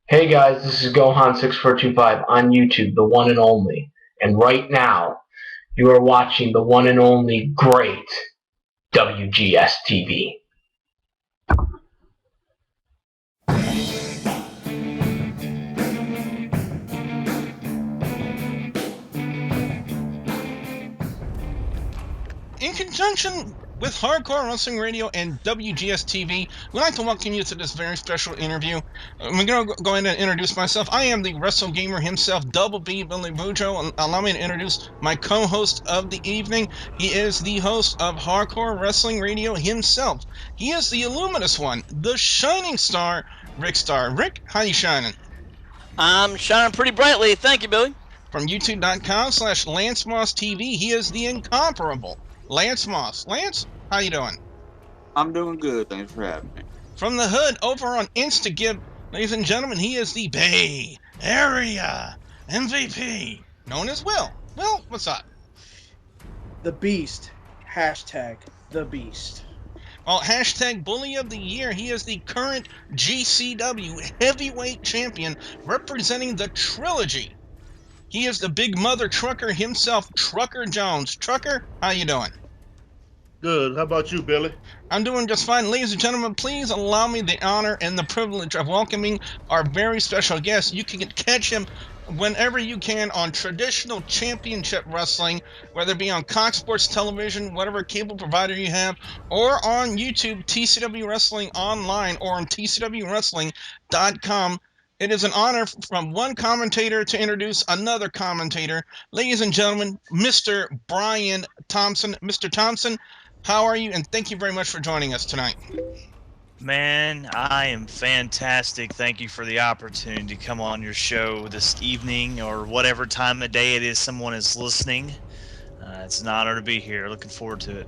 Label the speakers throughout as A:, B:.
A: Hey guys, this is Gohan6425 on YouTube, the one and only. And right now, you are watching the one and only great WGS-TV.
B: In conjunction with Hardcore Wrestling Radio and WGS-TV, we'd like to welcome you to this very special interview. I'm going to go ahead and introduce myself. I am the Wrestle Gamer himself, Double B Billy Bujo. Allow me to introduce my co-host of the evening. He is the host of Hardcore Wrestling Radio himself. He is the illuminous one, the shining star, Rick Star. Rick, how you shining?
C: I'm shining pretty brightly. Thank you, Billy.
B: From YouTube.com/LanceMossTV, he is the incomparable Lance Moss. Lance, how you doing?
D: I'm doing good. Thanks for having me.
B: From the hood over on Instagib, ladies and gentlemen, he is the Bay Area MVP, known as Will. Will, what's up?
E: The Beast. Hashtag the Beast.
B: Well, hashtag Bully of the Year. He is the current GCW heavyweight champion representing the trilogy. He is the big mother trucker himself, Trucker Jones. Trucker, how you doing?
F: Good. How about you, Billy?
B: I'm doing just fine. Ladies and gentlemen, please allow me the honor and the privilege of welcoming our very special guest. You can catch him whenever you can on traditional championship wrestling, whether it be on Cox Sports Television, whatever cable provider you have, or on YouTube, TCW Wrestling Online, or on TCWWrestling.com. It is an honor from one commentator to introduce another commentator. Ladies and gentlemen, Mr. Brian Thompson. Mr. Thompson, how are you? And thank you very much for joining us tonight.
C: Man, I am fantastic. Thank you for the opportunity to come on your show this evening or whatever time of day it is someone is listening. It's an honor to be here. Looking forward to it.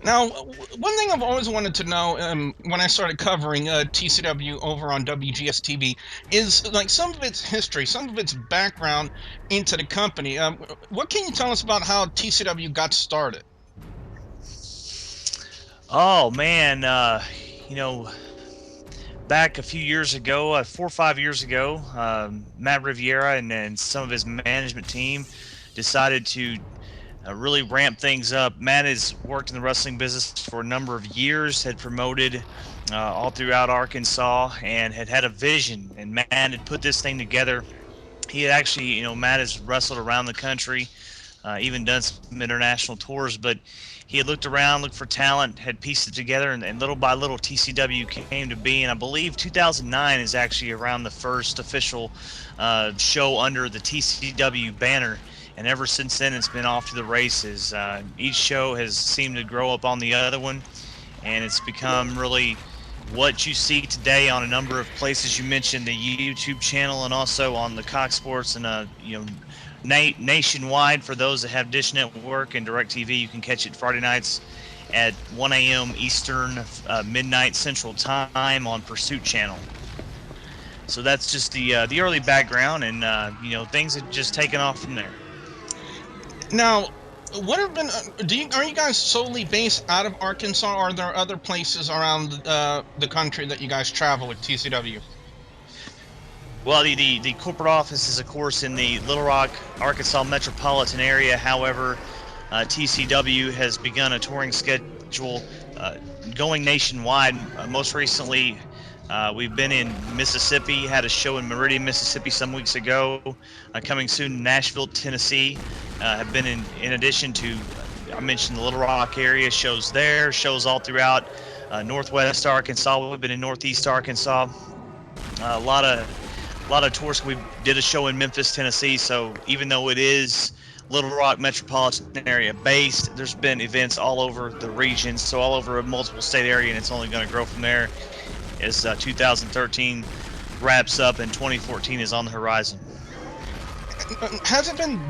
B: Now, one thing I've always wanted to know when I started covering TCW over on WGS-TV is like some of its history, some of its background into the company. What can you tell us about how TCW got started?
C: Oh, man. Back a few years ago, 4 or 5 years ago, Matt Riviera and some of his management team decided to really ramp things up. Matt has worked in the wrestling business for a number of years, had promoted all throughout Arkansas, and had a vision. And Matt had put this thing together. He had actually, Matt has wrestled around the country, even done some international tours, but he had looked around, looked for talent, had pieced it together, and little by little TCW came to be. And I believe 2009 is actually around the first official show under the TCW banner. And ever since then, it's been off to the races. Each show has seemed to grow up on the other one, and it's become really what you see today on a number of places. You mentioned the YouTube channel and also on the Cox Sports and nationwide for those that have Dish Network and DirecTV. You can catch it Friday nights at 1 a.m. Eastern, midnight Central Time on Pursuit Channel. So that's just the early background, and things have just taken off from there.
B: Now, what have been? Are you guys solely based out of Arkansas, or are there other places around the country that you guys travel with TCW?
C: Well, the corporate office is, of course, in the Little Rock, Arkansas metropolitan area. However, TCW has begun a touring schedule going nationwide. Most recently, we've been in Mississippi, had a show in Meridian, Mississippi some weeks ago. Coming soon to Nashville, Tennessee. Have been in addition to, I mentioned the Little Rock area, shows there, shows all throughout Northwest Arkansas. We've been in Northeast Arkansas. A lot of tours. We did a show in Memphis, Tennessee. So even though it is Little Rock metropolitan area based, there's been events all over the region, so all over a multiple state area, and it's only going to grow from there as 2013 wraps up and 2014 is on the horizon.
B: Has it been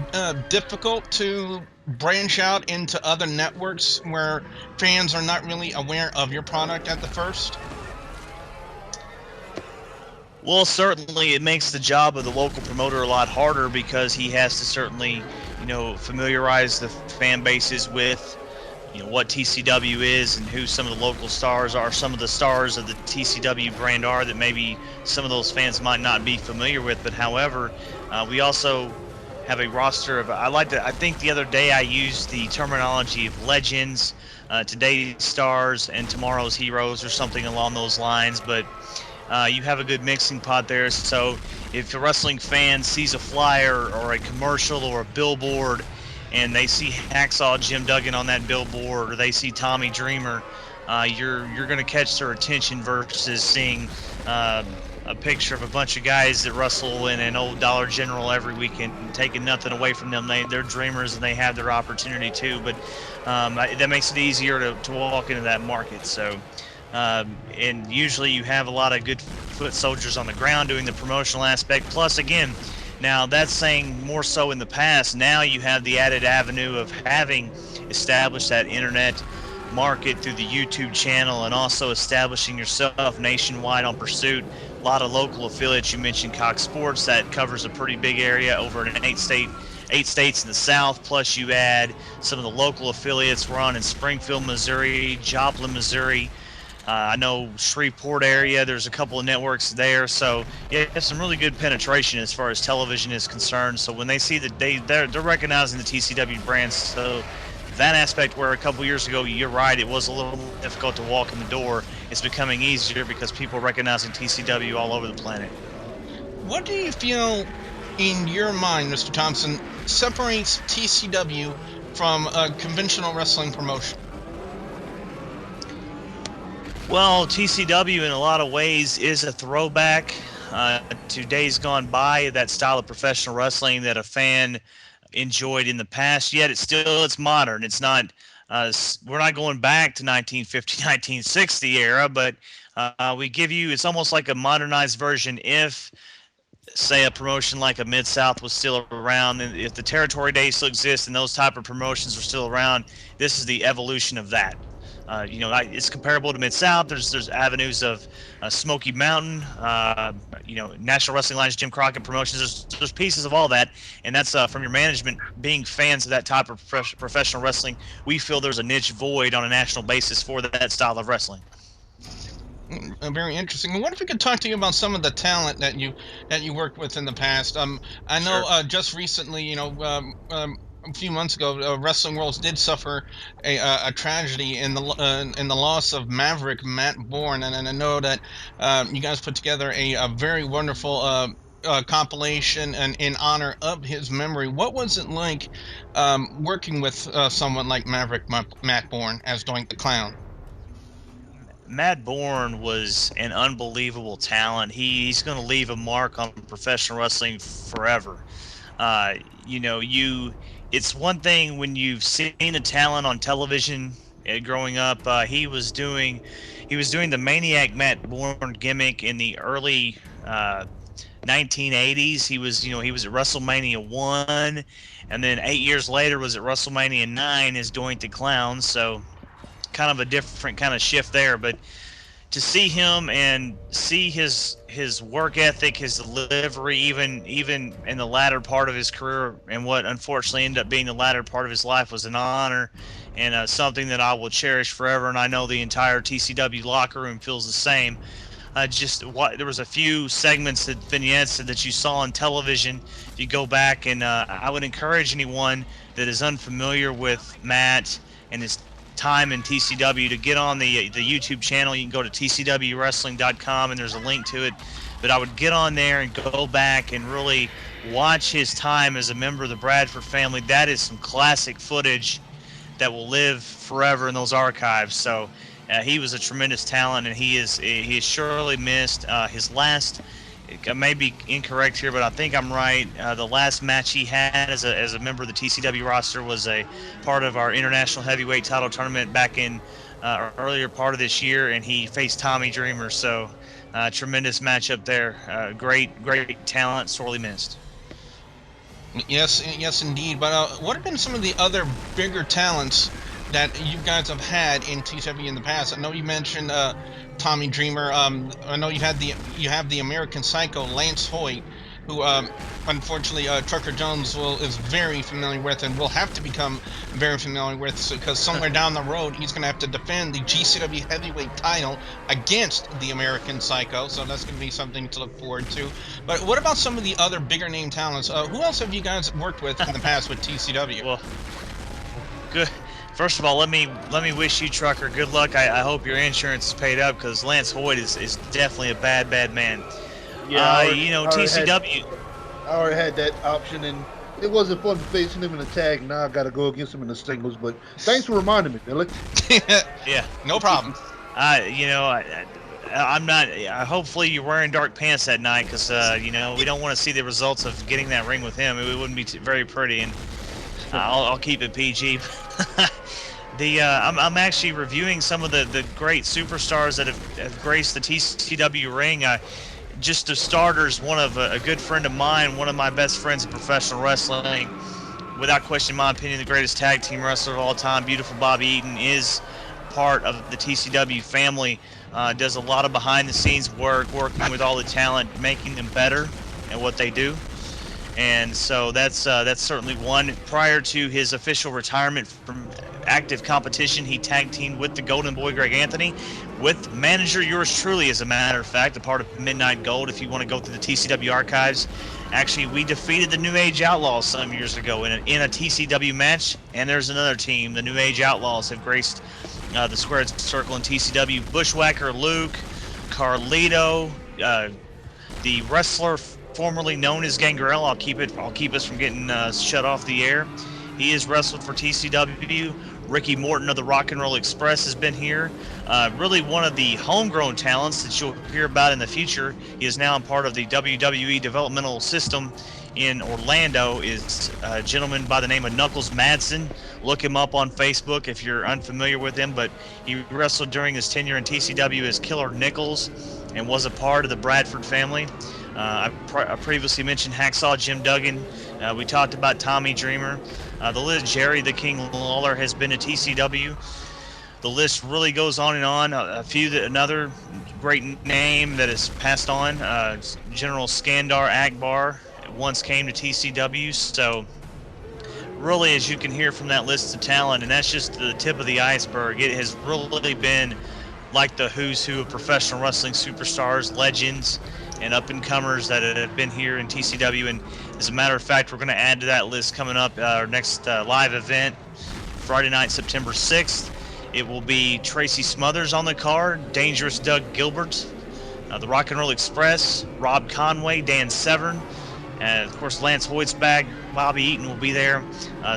B: difficult to branch out into other networks where fans are not really aware of your product at the first?
C: Well, certainly it makes the job of the local promoter a lot harder because he has to certainly, familiarize the fan bases with what TCW is and who some of the local stars are, some of the stars of the TCW brand are that maybe some of those fans might not be familiar with. But however, we also have a roster of, I think the other day I used the terminology of legends, today's stars and tomorrow's heroes, or something along those lines. But you have a good mixing pot there. So if a wrestling fan sees a flyer or a commercial or a billboard, and they see Hacksaw Jim Duggan on that billboard, or they see Tommy Dreamer, you're going to catch their attention versus seeing a picture of a bunch of guys that wrestle in an old Dollar General every weekend, taking nothing away from them. They're dreamers and they have their opportunity too. But that makes it easier to walk into that market. So. And usually you have a lot of good foot soldiers on the ground doing the promotional aspect. Plus, again, now that's saying more so in the past. Now you have the added avenue of having established that internet market through the YouTube channel, and also establishing yourself nationwide on Pursuit. A lot of local affiliates. You mentioned Cox Sports, that covers a pretty big area over in eight states in the South. Plus you add some of the local affiliates. We're on in Springfield, Missouri, Joplin, Missouri. I know Shreveport area, there's a couple of networks there. So yeah, some really good penetration as far as television is concerned. So when they see that they're recognizing the TCW brand. So that aspect, where a couple years ago, you're right, it was a little more difficult to walk in the door, it's becoming easier because people are recognizing TCW all over the planet.
B: What do you feel, in your mind, Mr. Thompson, separates TCW from a conventional wrestling promotion?
C: Well, TCW in a lot of ways is a throwback to days gone by, that style of professional wrestling that a fan enjoyed in the past. Yet it's modern. It's not. We're not going back to 1950, 1960 era, but we give you. It's almost like a modernized version. If, say, a promotion like a Mid-South was still around, and if the territory days still exist and those type of promotions were still around, this is the evolution of that. It's comparable to Mid-South. There's avenues of Smoky Mountain, National Wrestling Alliance, Jim Crockett Promotions. There's pieces of all that, and that's from your management being fans of that type of professional wrestling. We feel there's a niche void on a national basis for that style of wrestling.
B: Very interesting. And what if we could talk to you about some of the talent that you worked with in the past? I know
C: Sure.
B: just recently, a few months ago, Wrestling Worlds did suffer a tragedy in the loss of Maverick Matt Bourne, and I know that you guys put together a very wonderful compilation and in honor of his memory. What was it like working with someone like Maverick Matt Bourne as Doink the Clown?
C: Matt Bourne was an unbelievable talent. He's going to leave a mark on professional wrestling forever. Uh, you know, you it's one thing when you've seen a talent on television growing up. He was doing the Maniac Matt Bourne gimmick in the early 1980s. He was at WrestleMania 1, and then 8 years later was at WrestleMania 9 as Doink the Clown. So kind of a different kind of shift there. But to see him and see his work ethic, his delivery, even in the latter part of his career, and what unfortunately ended up being the latter part of his life, was an honor, and something that I will cherish forever. And I know the entire TCW locker room feels the same. There was a few segments, vignettes that you saw on television. If you go back, and I would encourage anyone that is unfamiliar with Matt and his time in TCW to get on the YouTube channel. You can go to tcwwrestling.com, and there's a link to it. But I would get on there and go back and really watch his time as a member of the Bradford family. That is some classic footage that will live forever in those archives. So he was a tremendous talent, and he is surely missed. His last, I may be incorrect here, but I think I'm right. The last match he had as a member of the TCW roster was a part of our international heavyweight title tournament back in earlier part of this year, and he faced Tommy Dreamer. So tremendous matchup there. Great talent, sorely missed.
B: Yes, indeed. But what have been some of the other bigger talents that you guys have had in TCW in the past? I know you mentioned Tommy Dreamer. I know you have the American Psycho Lance Hoyt. who unfortunately Trucker Jones is very familiar with and will have to become very familiar with, because somewhere down the road he's going to have to defend the GCW heavyweight title against the American Psycho. So that's going to be something to look forward to. But what about some of the other bigger name talents? Who else have you guys worked with in the past with TCW?
C: Well, good. First of all, let me wish you, Trucker, good luck. I hope your insurance is paid up, because Lance Hoyt is definitely a bad man.
F: Yeah,
C: TCW.
F: I already had that option, and it wasn't fun facing him in a tag. Now I got to go against him in the singles. But thanks for reminding me, Billy.
C: Yeah,
B: no problem.
C: I'm not. Hopefully, you're wearing dark pants that night, because we don't want to see the results of getting that ring with him. It wouldn't be very pretty, and I'll keep it PG. I'm actually reviewing some of the great superstars that have graced the TCW ring. Just as starters, one of a good friend of mine, one of my best friends in professional wrestling, without question, in my opinion, the greatest tag team wrestler of all time, beautiful Bobby Eaton, is part of the TCW family. Does a lot of behind-the-scenes work, working with all the talent, making them better at what they do. And so that's certainly one. Prior to his official retirement from active competition, he tag teamed with the Golden Boy Greg Anthony, with manager yours truly, as a matter of fact, a part of Midnight Gold. If you want to go through the TCW archives, actually we defeated the New Age Outlaws some years ago in a TCW match. And there's another team, the New Age Outlaws, have graced the squared circle in TCW. Bushwhacker Luke, Carlito, the wrestler formerly known as Gangrel. I'll keep us from getting shut off the air. He has wrestled for TCW. Ricky Morton of the Rock and Roll Express has been here. Really one of the homegrown talents that you'll hear about in the future. He is now a part of the WWE developmental system in Orlando. Is a gentleman by the name of Knuckles Madsen. Look him up on Facebook if you're unfamiliar with him, but he wrestled during his tenure in TCW as Killer Nichols and was a part of the Bradford family. I previously mentioned Hacksaw Jim Duggan. We talked about Tommy Dreamer. The list, Jerry the King Lawler has been to TCW. The list really goes on and on. Another great name that has passed on, General Skandar Akbar, once came to TCW. So really, as you can hear from that list of talent, and that's just the tip of the iceberg, it has really been like the who's who of professional wrestling superstars, legends, and up-and-comers that have been here in TCW. And as a matter of fact, we're going to add to that list coming up our next live event, Friday night, September 6th. It will be Tracy Smothers on the card, Dangerous Doug Gilbert, the Rock and Roll Express, Rob Conway, Dan Severn, and of course Lance Hoyt's back. Bobby Eaton will be there.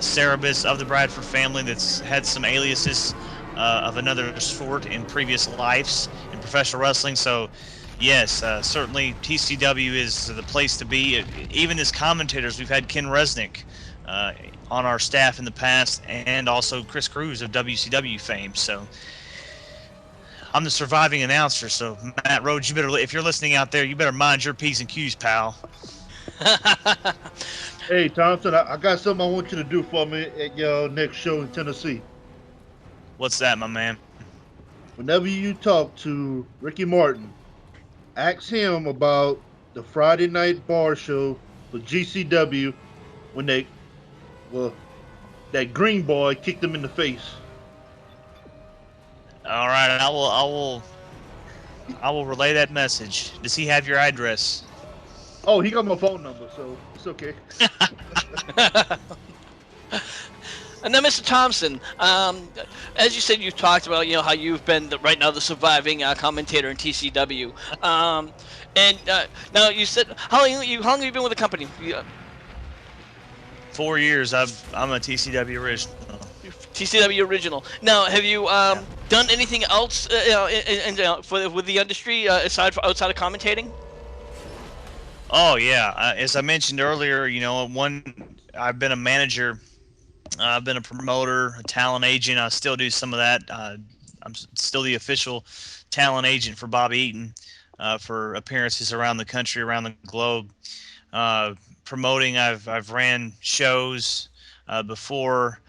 C: Cerebus of the Bradford family that's had some aliases of another sort in previous lives in professional wrestling. So yes, certainly TCW is the place to be. Even as commentators, we've had Ken Resnick on our staff in the past, and also Chris Cruz of WCW fame. So I'm the surviving announcer. So Matt Rhodes, if you're listening out there, you better mind your P's and Q's, pal.
F: Hey, Thompson, I got something I want you to do for me at your next show in Tennessee.
C: What's that, my man?
F: Whenever you talk to Ricky Martin, ask him about the Friday night bar show for GCW when that green boy kicked him in the face.
C: All right, I will relay that message. Does he have your address?
F: Oh, he got my phone number, so it's okay.
G: And then, Mr. Thompson, as you said, you talked about how you've been right now the surviving commentator in TCW, and now you said how long have you been with the company?
C: 4 years. I'm a TCW original.
G: TCW original. Now, have you done anything else with the industry outside of commentating?
C: Oh yeah, as I mentioned earlier, I've been a manager. I've been a promoter, a talent agent. I still do some of that. I'm still the official talent agent for Bobby Eaton for appearances around the country, around the globe. Promoting, I've ran shows before,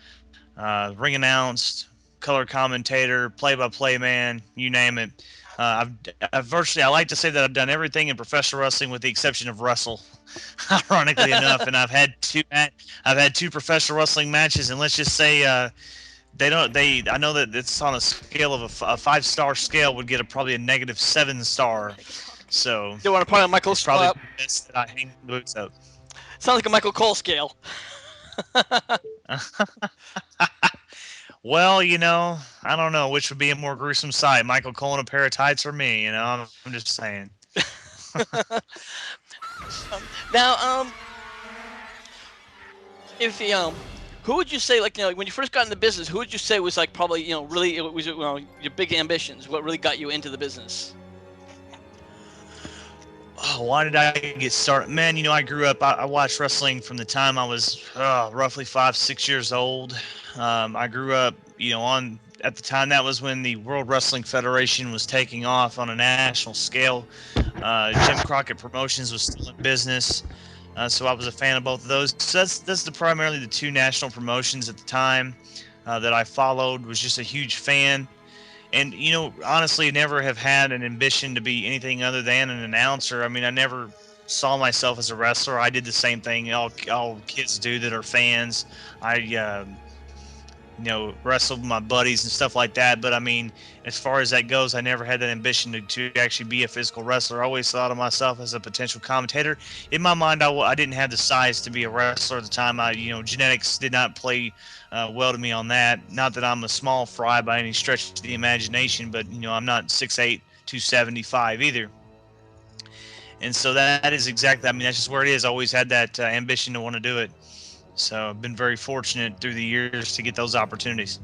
C: ring announced, color commentator, play-by-play man, you name it. I like to say that I've done everything in professional wrestling with the exception of wrestle, ironically enough. And I've had two professional wrestling matches, and let's just say I know that it's on a scale of a 5-star scale would get probably a -7 star. So
G: You want to point out Michael's?
C: it's probably the best that I hang the boots up.
G: Sounds like a Michael Cole scale.
C: Well, I don't know which would be a more gruesome sight, Michael Cole in a pair of tights or me. I'm just saying.
G: Now, if who would you say, like, when you first got in the business, who would you say was like probably, really, it was your big ambitions? What really got you into the business?
C: Oh, why did I get started? Man, I grew up. I watched wrestling from the time I was roughly 5-6 years old. I grew up, at the time that was when the World Wrestling Federation was taking off on a national scale. Jim Crockett Promotions was still in business, so I was a fan of both of those. So that's primarily the two national promotions at the time that I followed. Was just a huge fan. And, honestly, never have had an ambition to be anything other than an announcer. I mean, I never saw myself as a wrestler. I did the same thing all kids do that are fans. I, wrestled with my buddies and stuff like that. But, I mean, as far as that goes, I never had that ambition to actually be a physical wrestler. I always thought of myself as a potential commentator. In my mind, I didn't have the size to be a wrestler at the time. Genetics did not play well to me on that. Not that I'm a small fry by any stretch of the imagination, but I'm not 6'8", 275 either. And so that is exactly, that's just where it is. I always had that ambition to want to do it. So I've been very fortunate through the years to get those opportunities.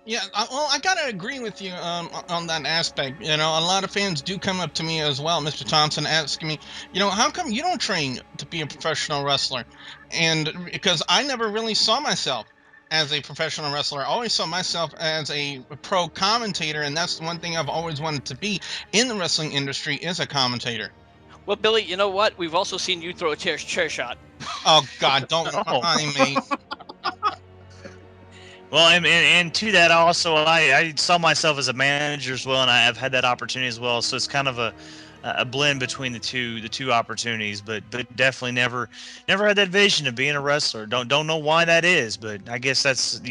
B: Yeah, I gotta agree with you on that aspect. A lot of fans do come up to me as well, Mr. Thompson, asking me, how come you don't train to be a professional wrestler? And because I never really saw myself as a professional wrestler, I always saw myself as a pro commentator, and that's the one thing I've always wanted to be in the wrestling industry is a commentator.
G: Well, Billy, you know what? We've also seen you throw a chair shot.
B: Oh God, don't remind me.
C: Well, and to that also, I saw myself as a manager as well, and I have had that opportunity as well. So it's kind of a blend between the two opportunities, but definitely never had that vision of being a wrestler. Don't know why that is, but I guess that's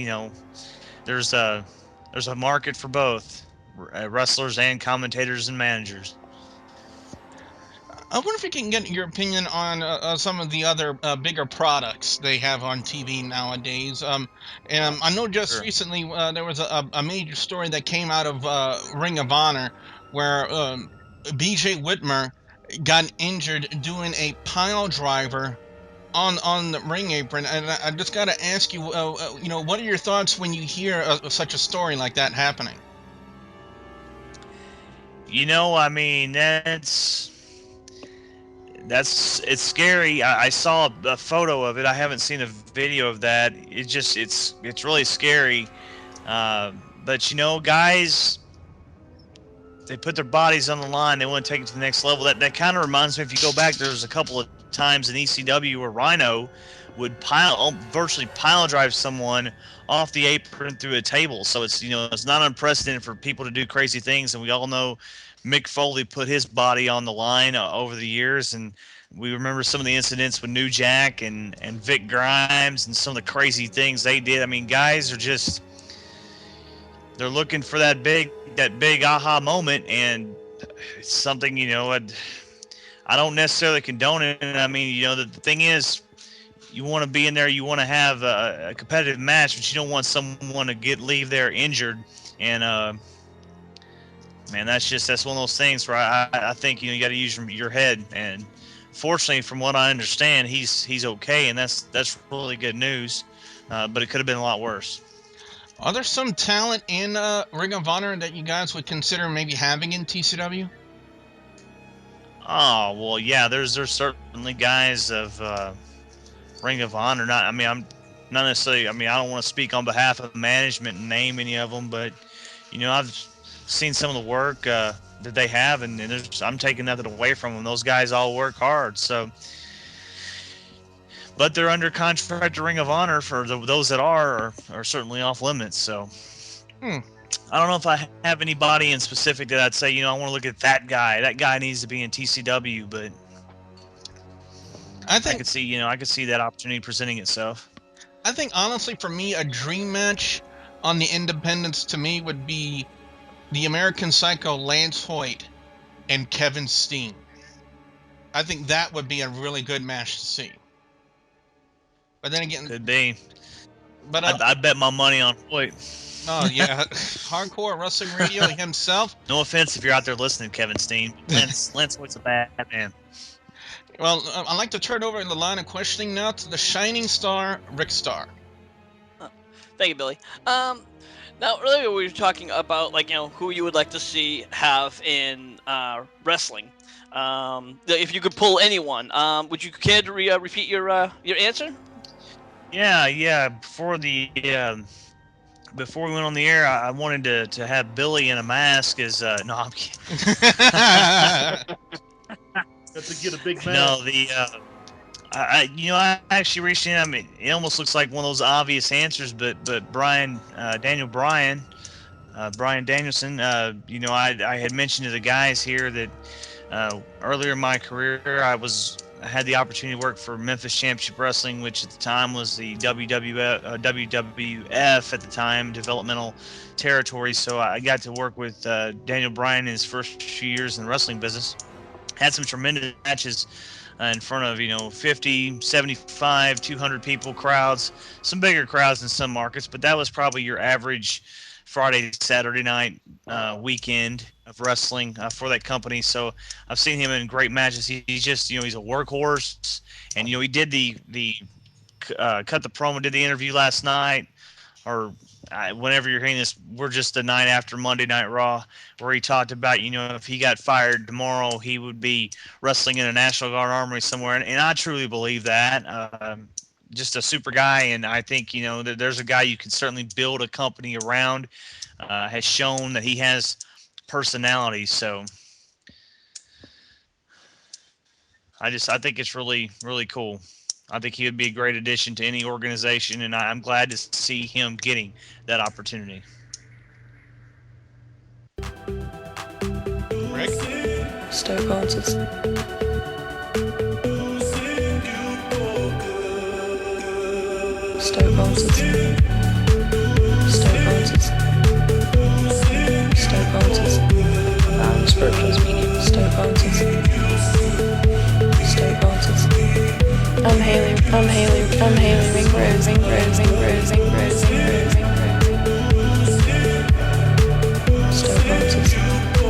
C: there's a market for both wrestlers and commentators and managers.
B: I wonder if you can get your opinion on some of the other bigger products they have on TV nowadays. And I know just recently there was a major story that came out of Ring of Honor where BJ Whitmer got injured doing a pile driver on the ring apron. And I just got to ask you, what are your thoughts when you hear such a story like that happening?
C: It's scary. I saw a photo of it. I haven't seen a video of that. It's really scary. But guys, they put their bodies on the line. They want to take it to the next level. That kind of reminds me. If you go back, there was a couple of times in ECW where Rhino would virtually pile drive someone off the apron through a table. So it's not unprecedented for people to do crazy things, and we all know Mick Foley put his body on the line over the years, and we remember some of the incidents with New Jack and Vic Grimes and some of the crazy things they did. I mean, guys are just they're looking for that big aha moment, and it's something I don't necessarily condone it. I mean, the thing is, you want to be in there, you want to have a competitive match, but you don't want someone to leave there injured. And man, that's one of those things where I think you got to use your head. And fortunately, from what I understand, he's okay, and that's really good news. But it could have been a lot worse.
B: Are there some talent in Ring of Honor that you guys would consider maybe having in TCW?
C: Oh well, yeah. There's certainly guys of Ring of Honor. I'm not necessarily. I don't want to speak on behalf of management and name any of them, but I've seen some of the work that they have, and I'm taking nothing away from them. Those guys all work hard. So, but they're under contract to Ring of Honor. For those that are certainly off limits. So. I don't know if I have anybody in specific that I'd say, you know, I want to look at that guy. That guy needs to be in TCW, but
B: I
C: I
B: think
C: could see, you know, I could see that opportunity presenting itself.
B: I think honestly, for me, a dream match on the independents to me would be the American Psycho Lance Hoyt and Kevin Steen. I think that would be a really good match to see. But then again,
C: Could be.
B: but
C: I'd bet my money on Hoyt.
B: oh yeah, Hardcore Wrestling Radio himself.
C: No offense if you're out there listening, Kevin Steen. Lance Hoyt's a bad man.
B: Well, I'd like to turn over the line of questioning now to the Shining Star, Rick Starr.
G: Thank you, Billy. Now earlier we were talking about, like, you know, who you would like to see have in wrestling. If you could pull anyone, would you care to repeat your answer?
C: Yeah. Before we went on the air, I wanted to have Billy in a mask as no, I'm kidding.
F: Got to get a big match.
C: No, I actually reached in. I mean, it almost looks like one of those obvious answers, but Brian Danielson. You know, I had mentioned to the guys here that earlier in my career, I had the opportunity to work for Memphis Championship Wrestling, which at the time was the WWF at the time, developmental territory. So I got to work with Daniel Bryan in his first few years in the wrestling business. Had some tremendous matches in front of, you know, 50, 75, 200 people crowds, some bigger crowds in some markets, but that was probably your average Friday, Saturday night weekend of wrestling for that company. So I've seen him in great matches. He's just, you know, he's a workhorse, and, you know, he did the cut the promo, did the interview last night, or whenever you're hearing this, we're just the night after Monday Night Raw, where he talked about, you know, if he got fired tomorrow, he would be wrestling in a National Guard armory somewhere, and I truly believe that. Just a super guy, and I think, you know, that there's a guy you can certainly build a company around. Has shown that he has personality, so I think it's really, really cool. I think he would be a great addition to any organization, and I'm glad to see him getting that opportunity.
B: Rick?
H: Stoke answers. Stoke answers. Stoke answers. Stoke answers. Spiritual speaking. Stoke answers. Stoke answers. I'm Haley Ringrose. Stoke answers.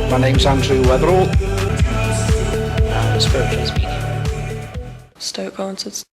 I: My name's Andrew Weatherall.
H: Spiritual speaking. Stoke answers.